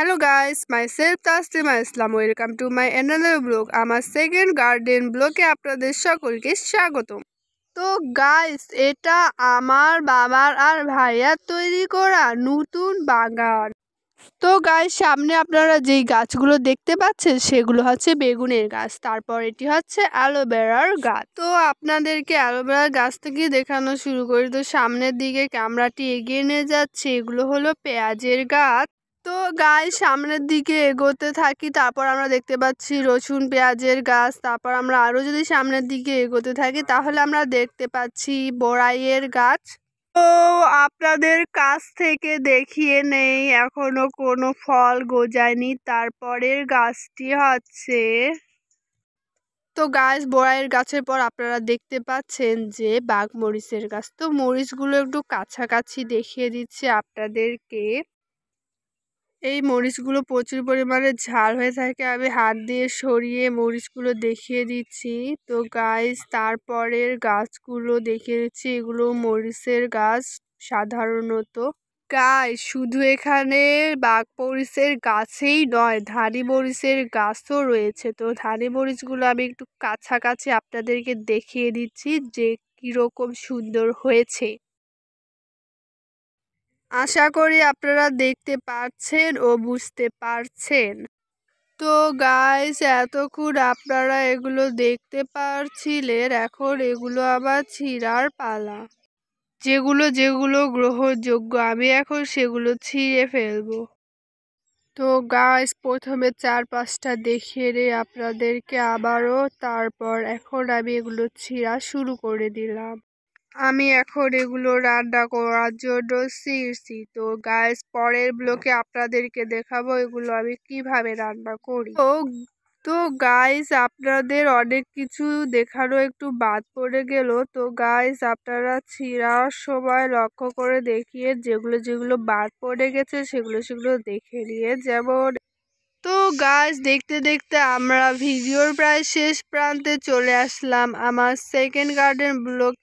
Hello guys, myself Taslima Islam. Welcome to my another vlog. আমার second garden ব্লগে আপনাদের সকলকে স্বাগতম। তো গাইস, এটা আমার বাবার আর ভাইয়ার তৈরি করা নতুন বাগান। তো গাইস, সামনে আপনারা যেই গাছগুলো দেখতে পাচ্ছেন সেগুলো হচ্ছে বেগুনের গাছ। তারপর এটি হচ্ছে অ্যালোভেরার গাছ। তো আপনাদেরকে অ্যালোভেরার গাছ থেকে দেখানো শুরু করি। তো সামনের দিকে ক্যামেরাটি এগিয়ে নিয়ে যাচ্ছে। এগুলো হলো পেঁয়াজের গাছ। তো গাইস, সামনের দিকে এগোতে থাকি, তারপর আমরা দেখতে পাচ্ছি রসুন পেঁয়াজের গাছ। তারপর আমরা আরো যদি সামনের দিকে এগোতে থাকি তাহলে আমরা দেখতে পাচ্ছি বড়াইয়ের গাছ। তো আপনাদের কাছ থেকে দেখিয়ে নেই, এখনো কোনো ফল গজায়নি। তারপরের গাছটি হচ্ছে, তো গাছ বড়াইয়ের গাছের পর আপনারা দেখতে পাচ্ছেন যে বাঘ মরিচের গাছ। তো মরিচগুলো একটু কাছাকাছি দেখিয়ে দিচ্ছে আপনাদেরকে। এই মরিচগুলো প্রচুর পরিমাণে ঝাল হয়ে থাকে। আমি হাত দিয়ে সরিয়ে মরিচগুলো দেখিয়ে দিচ্ছি। তো গাইস, তারপরের গাছগুলো দেখিয়ে দিচ্ছি। এগুলো মরিচের গাছ সাধারণত। গাইস, শুধু এখানে বাঘ মরিচের গাছেই নয়, ধানি মরিচের গাছও রয়েছে। তো ধানি মরিচগুলো আমি একটু কাছাকাছি আপনাদেরকে দেখিয়ে দিচ্ছি যে কিরকম সুন্দর হয়েছে। আশা করি আপনারা দেখতে পাচ্ছেন ও বুঝতে পারছেন। তো গাইস, এতক্ষণ আপনারা এগুলো দেখতে পারছিলেন, এখন এগুলো আবার ছিঁড়ার পালা। যেগুলো যেগুলো গ্রহণযোগ্য আমি এখন সেগুলো ছিঁড়ে ফেলবো। তো গাইস, প্রথমে 4-5টা দেখিয়ে দিই আপনাদেরকে আবারও। তারপর এখন আমি এগুলো ছিঁড়া শুরু করে দিলাম। আমি এখন এগুলো রান্না করার জন্য ছিঁড়ছি। তো গাইস, পরের ব্লকে আপনাদেরকে দেখাবো এগুলো আমি কিভাবে রান্না করি। তো গাইস, আপনাদের অনেক কিছু দেখানো একটু বাদ পড়ে গেল। তো গাইস, আপনারা ছিঁড়ার সময় লক্ষ্য করে দেখিয়ে যেগুলো যেগুলো বাদ পড়ে গেছে সেগুলো সেগুলো দেখে নিয়ে যেমন। তো গাইস, দেখতে দেখতে আমরা ভিডিওর প্রায় শেষ প্রান্তে চলে আসলাম। আমার সেকেন্ড গার্ডেন ব্লগটি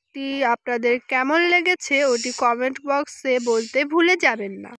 আপনাদের কেমন লেগেছে ওটি কমেন্ট বক্সে বলতে ভুলে যাবেন না।